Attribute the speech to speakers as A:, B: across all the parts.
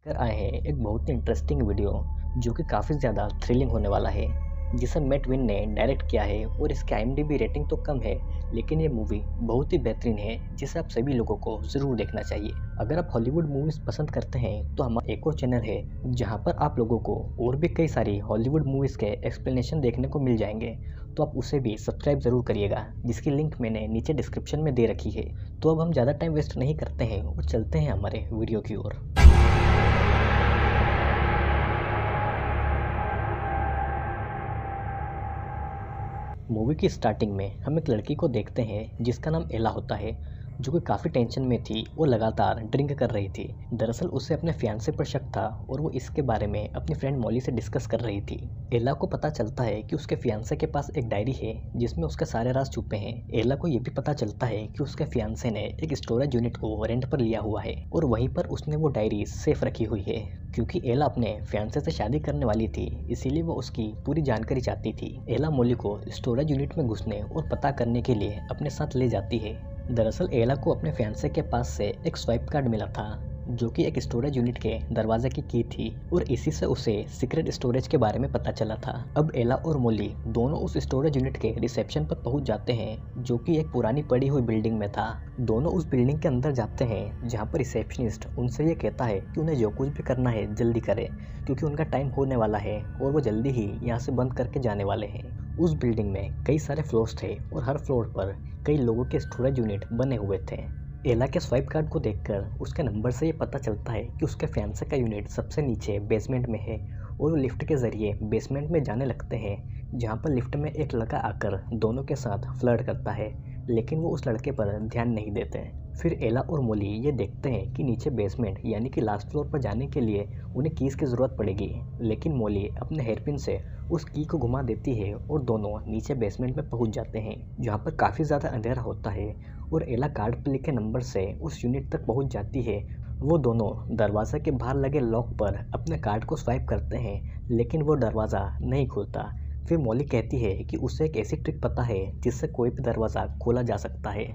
A: लेकर आए हैं एक बहुत ही इंटरेस्टिंग वीडियो जो कि काफ़ी ज़्यादा थ्रिलिंग होने वाला है, जिसे मैट विन ने डायरेक्ट किया है और इसकी आईएमडीबी रेटिंग तो कम है, लेकिन ये मूवी बहुत ही बेहतरीन है जिसे आप सभी लोगों को ज़रूर देखना चाहिए। अगर आप हॉलीवुड मूवीज़ पसंद करते हैं तो हमारा एक और चैनल है जहां पर आप लोगों को और भी कई सारी हॉलीवुड मूवीज़ के एक्सप्लेनेशन देखने को मिल जाएंगे, तो आप उसे भी सब्सक्राइब ज़रूर करिएगा, जिसकी लिंक मैंने नीचे डिस्क्रिप्शन में दे रखी है। तो अब हम ज़्यादा टाइम वेस्ट नहीं करते हैं और चलते हैं हमारे वीडियो की ओर। मूवी की स्टार्टिंग में हम एक लड़की को देखते हैं जिसका नाम एला होता है, जो कि काफ़ी टेंशन में थी और लगातार ड्रिंक कर रही थी। दरअसल उसे अपने फियांसे पर शक था और वो इसके बारे में अपनी फ्रेंड मॉली से डिस्कस कर रही थी। एला को पता चलता है कि उसके फियांसे के पास एक डायरी है जिसमें उसके सारे राज छुपे हैं। एला को ये भी पता चलता है कि उसके फियांसे ने एक स्टोरेज यूनिट को रेंट पर लिया हुआ है और वहीं पर उसने वो डायरी सेफ रखी हुई है। क्योंकि एला अपने फियांसे से शादी करने वाली थी, इसीलिए वो उसकी पूरी जानकारी चाहती थी। एला मॉली को स्टोरेज यूनिट में घुसने और पता करने के लिए अपने साथ ले जाती है। दरअसल एला को अपने फियांसे के पास से एक स्वाइप कार्ड मिला था जो कि एक स्टोरेज यूनिट के दरवाजे की की थी और इसी से उसे सीक्रेट स्टोरेज के बारे में पता चला था। अब एला और मोली दोनों उस स्टोरेज यूनिट के रिसेप्शन पर पहुंच जाते हैं जो कि एक पुरानी पड़ी हुई बिल्डिंग में था। दोनों उस बिल्डिंग के अंदर जाते हैं जहां पर रिसेप्शनिस्ट उनसे ये कहता है कि उन्हें जो कुछ भी करना है जल्दी करें, क्योंकि उनका टाइम होने वाला है और वो जल्दी ही यहाँ से बंद करके जाने वाले हैं। उस बिल्डिंग में कई सारे फ्लोर्स थे और हर फ्लोर पर कई लोगों के स्टोरेज यूनिट बने हुए थे। एला के स्वाइप कार्ड को देखकर उसके नंबर से ये पता चलता है कि उसके फियांसे का यूनिट सबसे नीचे बेसमेंट में है और वो लिफ्ट के ज़रिए बेसमेंट में जाने लगते हैं, जहाँ पर लिफ्ट में एक लड़का आकर दोनों के साथ फ्लर्ट करता है, लेकिन वो उस लड़के पर ध्यान नहीं देते। फिर एला और मोली ये देखते हैं कि नीचे बेसमेंट यानी कि लास्ट फ्लोर पर जाने के लिए उन्हें कीज़ की ज़रूरत पड़ेगी, लेकिन मोली अपने हेयरपिन से उस की को घुमा देती है और दोनों नीचे बेसमेंट में पहुंच जाते हैं, जहां पर काफ़ी ज़्यादा अंधेरा होता है और एला कार्ड पर लिखे नंबर से उस यूनिट तक पहुंच जाती है। वो दोनों दरवाज़ा के बाहर लगे लॉक पर अपने कार्ड को स्वाइप करते हैं, लेकिन वो दरवाज़ा नहीं खुलता। फिर मॉली कहती है कि उसे एक ऐसी ट्रिक पता है जिससे कोई भी दरवाज़ा खोला जा सकता है।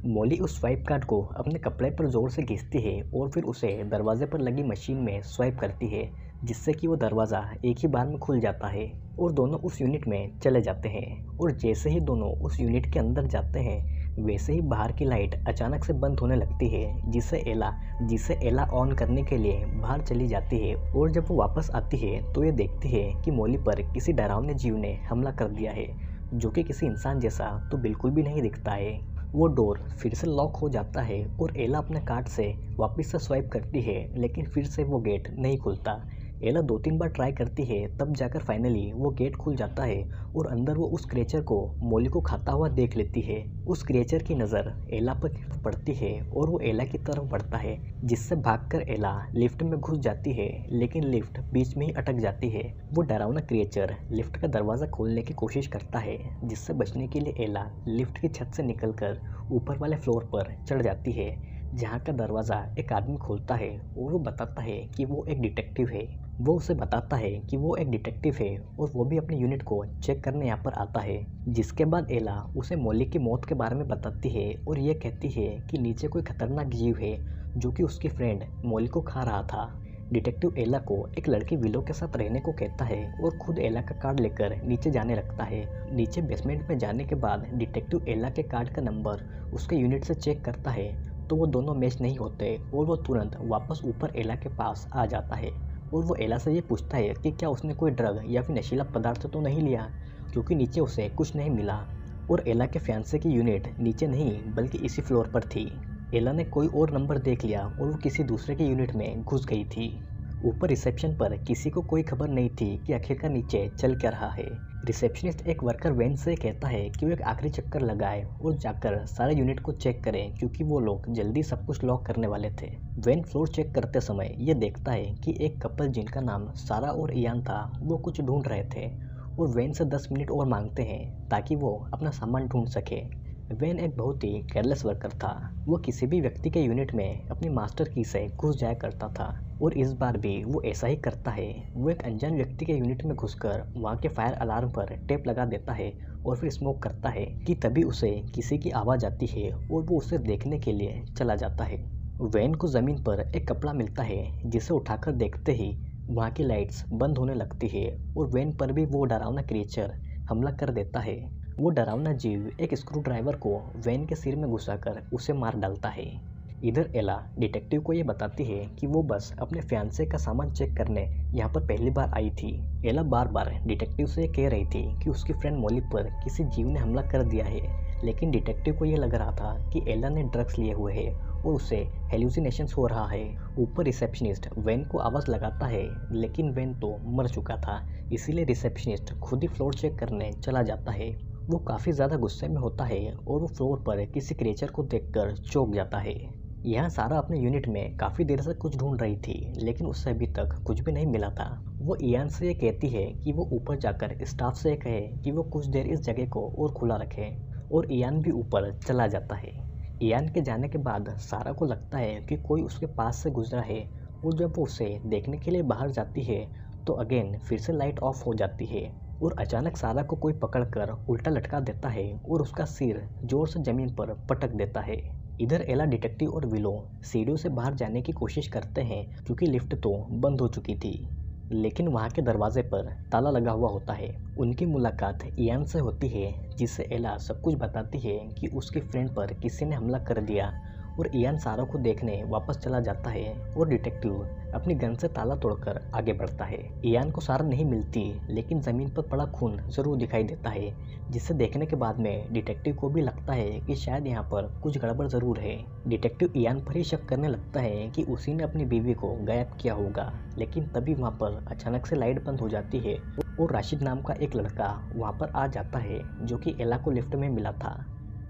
A: मॉली उस स्वाइप कार्ड को अपने कपड़े पर ज़ोर से घिसती है और फिर उसे दरवाजे पर लगी मशीन में स्वाइप करती है, जिससे कि वो दरवाज़ा एक ही बार में खुल जाता है और दोनों उस यूनिट में चले जाते हैं। और जैसे ही दोनों उस यूनिट के अंदर जाते हैं, वैसे ही बाहर की लाइट अचानक से बंद होने लगती है, जिसे एला ऑन करने के लिए बाहर चली जाती है। और जब वो वापस आती है तो ये देखती है कि मॉली पर किसी डरावने जीव ने हमला कर दिया है, जो कि किसी इंसान जैसा तो बिल्कुल भी नहीं दिखता है। वो डोर फिर से लॉक हो जाता है और एला अपने कार्ड से वापस से स्वाइप करती है, लेकिन फिर से वो गेट नहीं खुलता। एला 2-3 बार ट्राई करती है, तब जाकर फाइनली वो गेट खुल जाता है और अंदर वो उस क्रिएचर को मॉली को खाता हुआ देख लेती है। उस क्रिएचर की नज़र एला पर पड़ती है और वो एला की तरफ बढ़ता है, जिससे भागकर एला लिफ्ट में घुस जाती है, लेकिन लिफ्ट बीच में ही अटक जाती है। वो डरावना क्रिएचर लिफ्ट का दरवाज़ा खोलने की कोशिश करता है, जिससे बचने के लिए एला लिफ्ट की छत से निकलकर ऊपर वाले फ्लोर पर चढ़ जाती है, जहाँ का दरवाज़ा एक आदमी खोलता है और वो बताता है कि वो एक डिटेक्टिव है। वो उसे बताता है कि वो एक डिटेक्टिव है और वो भी अपने यूनिट को चेक करने यहाँ पर आता है। जिसके बाद एला उसे मॉली की मौत के बारे में बताती है और ये कहती है कि नीचे कोई खतरनाक जीव है जो कि उसकी फ्रेंड मॉली को खा रहा था। डिटेक्टिव एला को एक लड़की विलो के साथ रहने को कहता है और खुद एला का कार्ड लेकर नीचे जाने लगता है। नीचे बेसमेंट में जाने के बाद डिटेक्टिव एला के कार्ड का नंबर उसके यूनिट से चेक करता है, तो वो दोनों मैच नहीं होते और वो तुरंत वापस ऊपर एला के पास आ जाता है और वो एला से ये पूछता है कि क्या उसने कोई ड्रग या फिर नशीला पदार्थ तो नहीं लिया, क्योंकि नीचे उसे कुछ नहीं मिला। और एला के फियांसे की यूनिट नीचे नहीं बल्कि इसी फ्लोर पर थी। एला ने कोई और नंबर देख लिया और वो किसी दूसरे के यूनिट में घुस गई थी। ऊपर रिसेप्शन पर किसी को कोई खबर नहीं थी कि आखिरकार नीचे चल क्या रहा है। रिसेप्शनिस्ट एक वर्कर वैन से कहता है कि वो एक आखिरी चक्कर लगाए और जाकर सारे यूनिट को चेक करें, क्योंकि वो लोग जल्दी सब कुछ लॉक करने वाले थे। वैन फ्लोर चेक करते समय ये देखता है कि एक कपल जिनका नाम सारा और इयान था, वो कुछ ढूंढ रहे थे और वैन से 10 मिनट और मांगते हैं ताकि वो अपना सामान ढूंढ सके। वैन एक बहुत ही केयरलेस वर्कर था। वो किसी भी व्यक्ति के यूनिट में अपनी मास्टर की से घुस जाया करता था और इस बार भी वो ऐसा ही करता है। वो एक अनजान व्यक्ति के यूनिट में घुसकर वहाँ के फायर अलार्म पर टेप लगा देता है और फिर स्मोक करता है कि तभी उसे किसी की आवाज़ आती है और वो उसे देखने के लिए चला जाता है। वैन को ज़मीन पर एक कपड़ा मिलता है जिसे उठाकर देखते ही वहाँ की लाइट्स बंद होने लगती है और वैन पर भी वो डरावना क्रिएचर हमला कर देता है। वो डरावना जीव एक स्क्रू ड्राइवर को वैन के सिर में घुसाकर उसे मार डालता है। इधर एला डिटेक्टिव को ये बताती है कि वो बस अपने फियांसे का सामान चेक करने यहाँ पर पहली बार आई थी। एला बार बार डिटेक्टिव से कह रही थी कि उसकी फ्रेंड मॉली पर किसी जीव ने हमला कर दिया है, लेकिन डिटेक्टिव को ये लग रहा था कि एला ने ड्रग्स लिए हुए है और उसे हेल्यूसिनेशंस हो रहा है। ऊपर रिसेप्शनिस्ट वैन को आवाज़ लगाता है, लेकिन वैन तो मर चुका था, इसीलिए रिसेप्शनिस्ट खुद ही फ्लोर चेक करने चला जाता है। वो काफ़ी ज़्यादा गुस्से में होता है और वो फ्लोर पर किसी क्रिएचर को देखकर चौंक जाता है। यहाँ सारा अपने यूनिट में काफ़ी देर से कुछ ढूंढ रही थी, लेकिन उससे अभी तक कुछ भी नहीं मिला था। वो इयान से ये कहती है कि वो ऊपर जाकर स्टाफ से कहे कि वो कुछ देर इस जगह को और खुला रखे, और इयान भी ऊपर चला जाता है। इयान के जाने के बाद सारा को लगता है कि कोई उसके पास से गुजरा है, और जब वो उसे देखने के लिए बाहर जाती है तो अगेन फिर से लाइट ऑफ हो जाती है और अचानक सारा को कोई पकड़कर उल्टा लटका देता है और उसका सिर जोर से जमीन पर पटक देता है। इधर एला डिटेक्टिव और विलो सीढ़ियों से बाहर जाने की कोशिश करते हैं क्योंकि लिफ्ट तो बंद हो चुकी थी, लेकिन वहाँ के दरवाजे पर ताला लगा हुआ होता है। उनकी मुलाकात इयान से होती है, जिससे एला सब कुछ बताती है कि उसकी फ्रेंड पर किसी ने हमला कर दिया, और इयान सारा को देखने वापस चला जाता है और डिटेक्टिव अपनी गन से ताला तोड़कर आगे बढ़ता है। इयान को सारा नहीं मिलती, लेकिन ज़मीन पर पड़ा खून ज़रूर दिखाई देता है, जिसे देखने के बाद में डिटेक्टिव को भी लगता है कि शायद यहाँ पर कुछ गड़बड़ ज़रूर है। डिटेक्टिव इयान पर ही शक करने लगता है कि उसी ने अपनी बीवी को गायब किया होगा, लेकिन तभी वहाँ पर अचानक से लाइट बंद हो जाती है और राशिद नाम का एक लड़का वहाँ पर आ जाता है, जो कि एला को लिफ्ट में मिला था।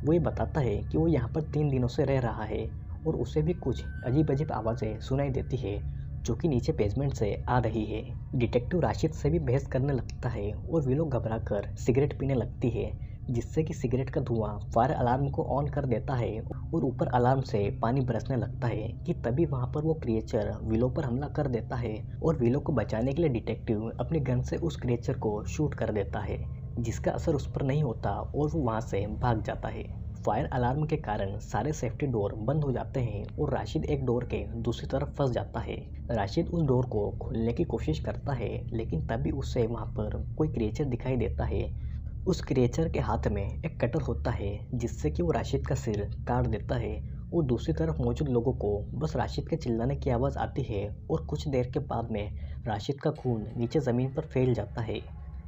A: वो ये बताता है कि वो यहाँ पर 3 दिनों से रह रहा है और उसे भी कुछ अजीब अजीब आवाज़ें सुनाई देती है, जो कि नीचे बेसमेंट से आ रही है। डिटेक्टिव राशिद से भी बहस करने लगता है और वे लोग घबराकर सिगरेट पीने लगती है, जिससे कि सिगरेट का धुआं फायर अलार्म को ऑन कर देता है और ऊपर अलार्म से पानी बरसने लगता है कि तभी वहाँ पर वो क्रिएचर विलो पर हमला कर देता है और विलो को बचाने के लिए डिटेक्टिव अपनी गन से उस क्रिएचर को शूट कर देता है, जिसका असर उस पर नहीं होता और वो वहाँ से भाग जाता है। फायर अलार्म के कारण सारे सेफ्टी डोर बंद हो जाते हैं और राशिद एक डोर के दूसरी तरफ फंस जाता है। राशिद उस डोर को खोलने की कोशिश करता है, लेकिन तभी उसे वहाँ पर कोई क्रिएचर दिखाई देता है। उस क्रिएचर के हाथ में एक कटर होता है, जिससे कि वो राशिद का सिर काट देता है और दूसरी तरफ मौजूद लोगों को बस राशिद के चिल्लाने की आवाज़ आती है और कुछ देर के बाद में राशिद का खून नीचे ज़मीन पर फैल जाता है।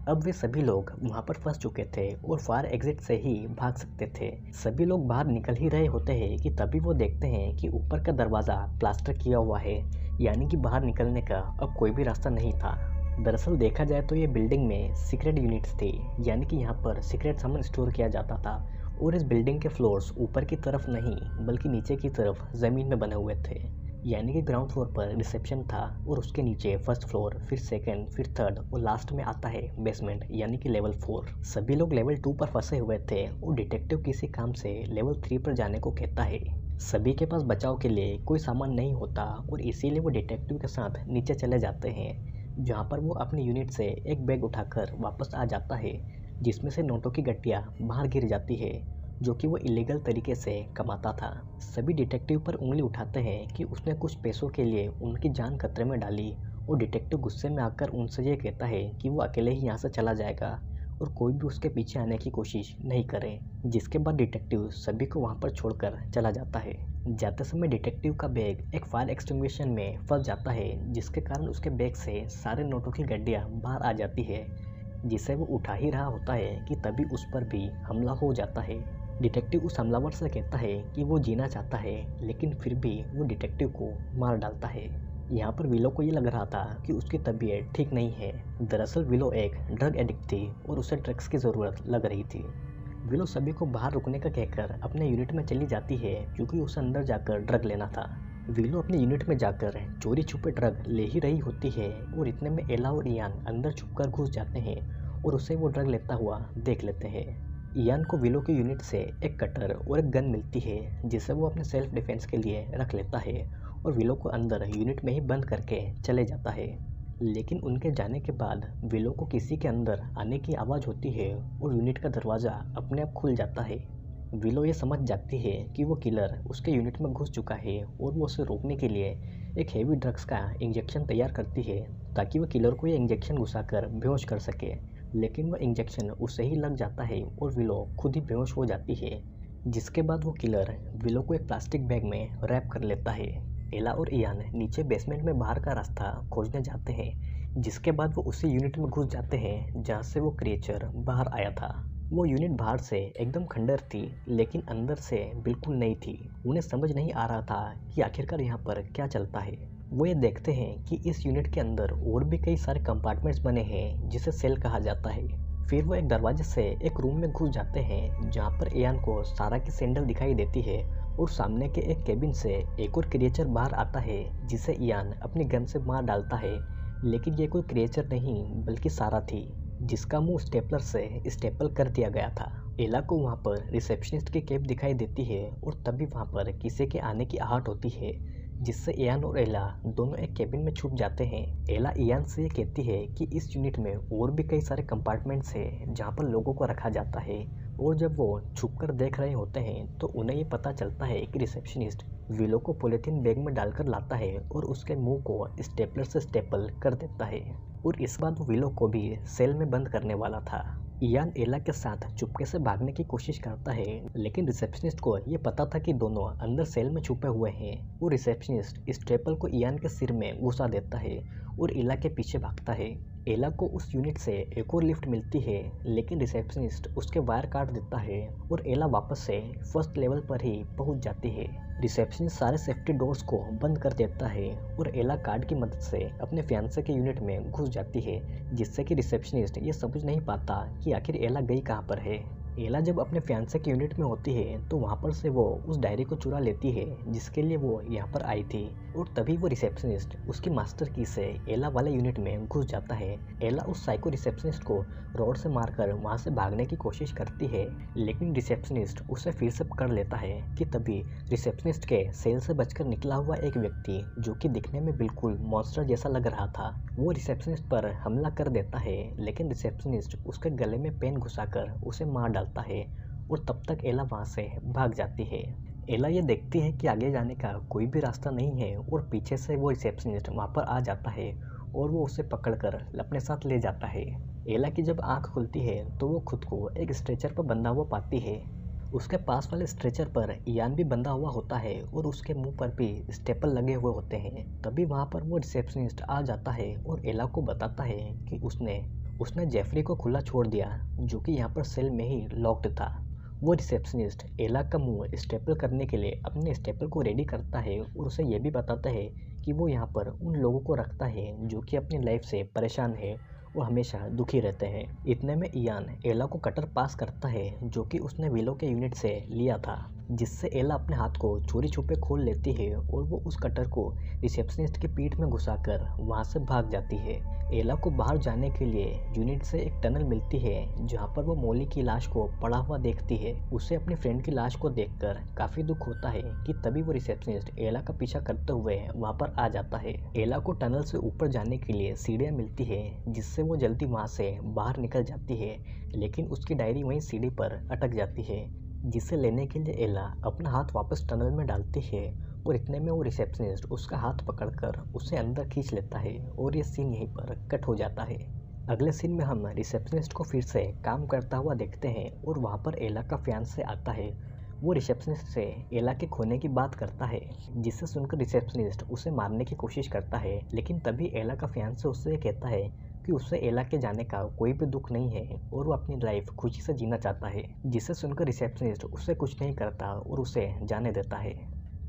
A: अब वे सभी लोग वहाँ पर फंस चुके थे और फायर एग्जिट से ही भाग सकते थे। सभी लोग बाहर निकल ही रहे होते हैं कि तभी वो देखते हैं कि ऊपर का दरवाज़ा प्लास्टर किया हुआ है, यानी कि बाहर निकलने का अब कोई भी रास्ता नहीं था। दरअसल देखा जाए तो ये बिल्डिंग में सीक्रेट यूनिट्स थी, यानी कि यहाँ पर सीक्रेट सामान स्टोर किया जाता था, और इस बिल्डिंग के फ्लोर्स ऊपर की तरफ नहीं बल्कि नीचे की तरफ ज़मीन में बने हुए थे। यानी कि ग्राउंड फ्लोर पर रिसेप्शन था और उसके नीचे फर्स्ट फ्लोर, फिर सेकंड, फिर थर्ड और लास्ट में आता है बेसमेंट, यानी कि लेवल 4। सभी लोग लेवल 2 पर फंसे हुए थे और डिटेक्टिव किसी काम से लेवल 3 पर जाने को कहता है। सभी के पास बचाव के लिए कोई सामान नहीं होता और इसीलिए वो डिटेक्टिव के साथ नीचे चले जाते हैं, जहाँ पर वो अपनी यूनिट से एक बैग उठाकर वापस आ जाता है, जिसमें से नोटों की गट्टियाँ बाहर गिर जाती है, जो कि वो इलीगल तरीके से कमाता था। सभी डिटेक्टिव पर उंगली उठाते हैं कि उसने कुछ पैसों के लिए उनकी जान खतरे में डाली, और डिटेक्टिव गुस्से में आकर उनसे ये कहता है कि वो अकेले ही यहाँ से चला जाएगा और कोई भी उसके पीछे आने की कोशिश नहीं करे, जिसके बाद डिटेक्टिव सभी को वहाँ पर छोड़कर चला जाता है। जाते समय डिटेक्टिव का बैग एक फायर एक्सटिंग्विशन में फंस जाता है, जिसके कारण उसके बैग से सारे नोटों की गड्डियाँ बाहर आ जाती है, जिसे वो उठा ही रहा होता है कि तभी उस पर भी हमला हो जाता है। डिटेक्टिव उस हमलावर से कहता है कि वो जीना चाहता है, लेकिन फिर भी वो डिटेक्टिव को मार डालता है। यहाँ पर विलो को ये लग रहा था कि उसकी तबीयत ठीक नहीं है। दरअसल विलो एक ड्रग एडिक्ट थी और उसे ड्रग्स की ज़रूरत लग रही थी। विलो सभी को बाहर रुकने का कहकर अपने यूनिट में चली जाती है, क्योंकि उसे अंदर जाकर ड्रग लेना था। विलो अपने यूनिट में जाकर चोरी छुपे ड्रग ले ही रही होती है और इतने में एला और इयान अंदर छुपकर घुस जाते हैं और उसे वो ड्रग लेता हुआ देख लेते हैं। इयान को विलो की यूनिट से एक कटर और एक गन मिलती है, जिसे वो अपने सेल्फ डिफेंस के लिए रख लेता है और विलो को अंदर यूनिट में ही बंद करके चले जाता है। लेकिन उनके जाने के बाद विलो को किसी के अंदर आने की आवाज़ होती है और यूनिट का दरवाज़ा अपने आप खुल जाता है। विलो ये समझ जाती है कि वो किलर उसके यूनिट में घुस चुका है और वो उसे रोकने के लिए एक हेवी ड्रग्स का इंजेक्शन तैयार करती है ताकि वो किलर को ये इंजेक्शन घुसाकर बेहोश कर सके। लेकिन वह इंजेक्शन उसे ही लग जाता है और विलो खुद ही बेहोश हो जाती है। जिसके बाद वो किलर विलो को एक प्लास्टिक बैग में रैप कर लेता है। एला और इयान नीचे बेसमेंट में बाहर का रास्ता खोजने जाते हैं। जिसके बाद वो उसी यूनिट में घुस जाते हैं जहाँ से वो क्रिएचर बाहर आया था। वो यूनिट बाहर से एकदम खंडर थी लेकिन अंदर से बिल्कुल नई थी। उन्हें समझ नहीं आ रहा था कि आखिरकार यहाँ पर क्या चलता है। वो ये देखते हैं कि इस यूनिट के अंदर और भी कई सारे कंपार्टमेंट्स बने हैं जिसे सेल कहा जाता है। फिर वो एक दरवाजे से एक रूम में घुस जाते हैं जहाँ पर इयान को सारा की सैंडल दिखाई देती है और सामने के एक केबिन से एक और क्रिएचर बाहर आता है जिसे इयान अपनी गन से मार डालता है। लेकिन ये कोई क्रिएचर नहीं बल्कि सारा थी जिसका मुंह स्टेपलर से स्टेपल कर दिया गया था। एला को वहाँ पर रिसेप्शनिस्ट की कैब दिखाई देती है और तभी वहाँ पर किसी के आने की आहट होती है जिससे इयान और एला दोनों एक केबिन में छुप जाते हैं। एला इयान से ये कहती है कि इस यूनिट में और भी कई सारे कंपार्टमेंट्स हैं जहाँ पर लोगों को रखा जाता है और जब वो छुपकर देख रहे होते हैं तो उन्हें ये पता चलता है कि रिसेप्शनिस्ट विलो को पॉलीथीन बैग में डालकर लाता है और उसके मुंह को स्टेपलर से स्टेपल कर देता है और इस बार वो विलो को भी सेल में बंद करने वाला था। इयान एला के साथ चुपके से भागने की कोशिश करता है लेकिन रिसेप्शनिस्ट को ये पता था कि दोनों अंदर सेल में छुपे हुए हैं। वो रिसेप्शनिस्ट स्टेपल को इयान के सिर में घुसा देता है और एला के पीछे भागता है। एला को उस यूनिट से एक और लिफ्ट मिलती है लेकिन रिसेप्शनिस्ट उसके वायर काट देता है और एला वापस से फर्स्ट लेवल पर ही पहुंच जाती है। रिसेप्शनिस्ट सारे सेफ्टी डोर्स को बंद कर देता है और एला कार्ड की मदद से अपने फियांसे के यूनिट में घुस जाती है जिससे कि रिसेप्शनिस्ट ये समझ नहीं पाता कि आखिर एला गई कहाँ पर है। एला जब अपने फियांसे के यूनिट में होती है तो वहाँ पर से वो उस डायरी को चुरा लेती है जिसके लिए वो यहाँ पर आई थी और तभी वो रिसेप्शनिस्ट उसकी मास्टर की से एला वाले यूनिट में घुस जाता है। एला उस साइको रिसेप्शनिस्ट को रॉड से मारकर वहाँ से भागने की कोशिश करती है लेकिन रिसेप्शनिस्ट उसे फिर से पकड़ लेता है कि तभी रिसेप्शनिस्ट के सेल से बचकर निकला हुआ एक व्यक्ति जो कि दिखने में बिल्कुल मॉन्स्टर जैसा लग रहा था वो रिसेप्शनिस्ट पर हमला कर देता है लेकिन रिसेप्शनिस्ट उसके गले में पेन घुसाकर उसे मार डालता है और तब तक एला वहाँ से भाग जाती है। एला ये देखती है कि आगे जाने का कोई भी रास्ता नहीं है और पीछे से वो रिसेप्शनिस्ट वहाँ पर आ जाता है और वो उसे पकड़कर अपने साथ ले जाता है। एला की जब आंख खुलती है तो वो खुद को एक स्ट्रेचर पर बंधा हुआ पाती है। उसके पास वाले स्ट्रेचर पर इयान भी बंधा हुआ होता है और उसके मुंह पर भी स्टेपल लगे हुए होते हैं। तभी वहाँ पर वो रिसेप्शनिस्ट आ जाता है और एला को बताता है कि उसने जेफरी को खुला छोड़ दिया जो कि यहाँ पर सेल में ही लॉक्ड था। वो रिसेप्शनिस्ट एला का मुंह स्टेपल करने के लिए अपने स्टेपल को रेडी करता है और उसे ये भी बताता है कि वो यहाँ पर उन लोगों को रखता है जो कि अपनी लाइफ से परेशान है और हमेशा दुखी रहते हैं। इतने में इयान एला को कटर पास करता है जो कि उसने विलो के यूनिट से लिया था जिससे एला अपने हाथ को चोरी छुपे खोल लेती है और वो उस कटर को रिसेप्शनिस्ट की पीठ में घुसाकर वहाँ से भाग जाती है। एला को बाहर जाने के लिए यूनिट से एक टनल मिलती है जहाँ पर वो मोली की लाश को पड़ा हुआ देखती है। उसे अपनी फ्रेंड की लाश को देखकर काफी दुख होता है कि तभी वो रिसेप्शनिस्ट एला का पीछा करते हुए वहाँ पर आ जाता है। एला को टनल से ऊपर जाने के लिए सीढ़ियाँ मिलती है जिससे वो जल्दी वहाँ से बाहर निकल जाती है लेकिन उसकी डायरी वहीं सीढ़ी पर अटक जाती है जिसे लेने के लिए एला अपना हाथ वापस टनल में डालती है और इतने में वो रिसेप्शनिस्ट उसका हाथ पकड़कर उसे अंदर खींच लेता है और ये सीन यहीं पर कट हो जाता है। अगले सीन में हम रिसेप्शनिस्ट को फिर से काम करता हुआ देखते हैं और वहाँ पर एला का फियांसे आता है। वो रिसेप्शनिस्ट से एला के खोने की बात करता है जिससे सुनकर रिसेप्शनिस्ट उसे मारने की कोशिश करता है लेकिन तभी एला का फियांसे उससे कहता है कि उससे एला के जाने का कोई भी दुख नहीं है और वो अपनी लाइफ खुशी से जीना चाहता है जिसे सुनकर रिसेप्शनिस्ट उससे कुछ नहीं करता और उसे जाने देता है।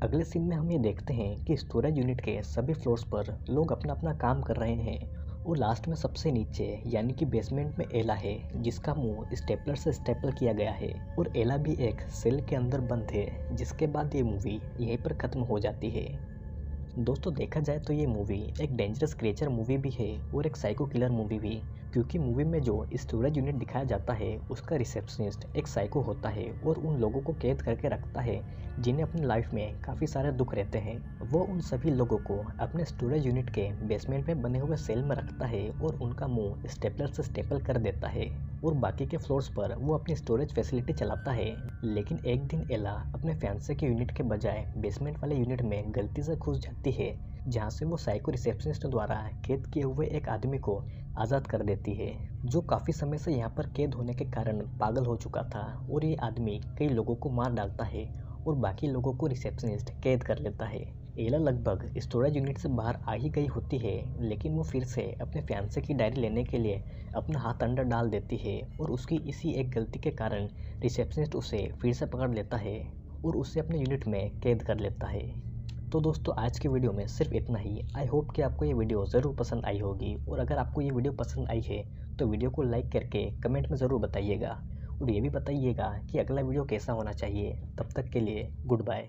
A: अगले सीन में हम ये देखते हैं कि स्टोरेज यूनिट के सभी फ्लोर्स पर लोग अपना अपना काम कर रहे हैं और लास्ट में सबसे नीचे यानी कि बेसमेंट में एला है जिसका मुंह स्टेपलर से स्टेपल किया गया है और एला भी एक सेल के अंदर बंद है जिसके बाद ये मूवी यहीं पर ख़त्म हो जाती है। दोस्तों देखा जाए तो ये मूवी एक डेंजरस क्रिएचर मूवी भी है और एक साइको किलर मूवी भी, क्योंकि मूवी में जो स्टोरेज यूनिट दिखाया जाता है उसका रिसेप्शनिस्ट एक साइको होता है और उन लोगों को कैद करके रखता है जिन्हें अपनी लाइफ में काफ़ी सारे दुख रहते हैं। वो उन सभी लोगों को अपने स्टोरेज यूनिट के बेसमेंट में बने हुए सेल में रखता है और उनका मुंह स्टेपलर से स्टेपल कर देता है और बाकी के फ्लोर्स पर वो अपनी स्टोरेज फैसिलिटी चलाता है। लेकिन एक दिन एला अपने फैंसे के यूनिट के बजाय बेसमेंट वाले यूनिट में गलती से घुस जाती है, जहाँ से वो साइको रिसेप्शनिस्ट द्वारा कैद किए हुए एक आदमी को आज़ाद कर देती है, जो काफ़ी समय से यहाँ पर कैद होने के कारण पागल हो चुका था। और ये आदमी कई लोगों को मार डालता है और बाकी लोगों को रिसेप्शनिस्ट कैद कर लेता है। एला लगभग स्टोरेज यूनिट से बाहर आ ही गई होती है, लेकिन वो फिर से अपने फियांसे की डायरी लेने के लिए अपना हाथ अंदर डाल देती है और उसकी इसी एक गलती के कारण रिसेप्शनिस्ट उसे फिर से पकड़ लेता है और उसे अपने यूनिट में कैद कर लेता है। तो दोस्तों, आज की वीडियो में सिर्फ इतना ही। आई होप कि आपको ये वीडियो ज़रूर पसंद आई होगी, और अगर आपको ये वीडियो पसंद आई है तो वीडियो को लाइक करके कमेंट में ज़रूर बताइएगा और ये भी बताइएगा कि अगला वीडियो कैसा होना चाहिए। तब तक के लिए गुड बाय।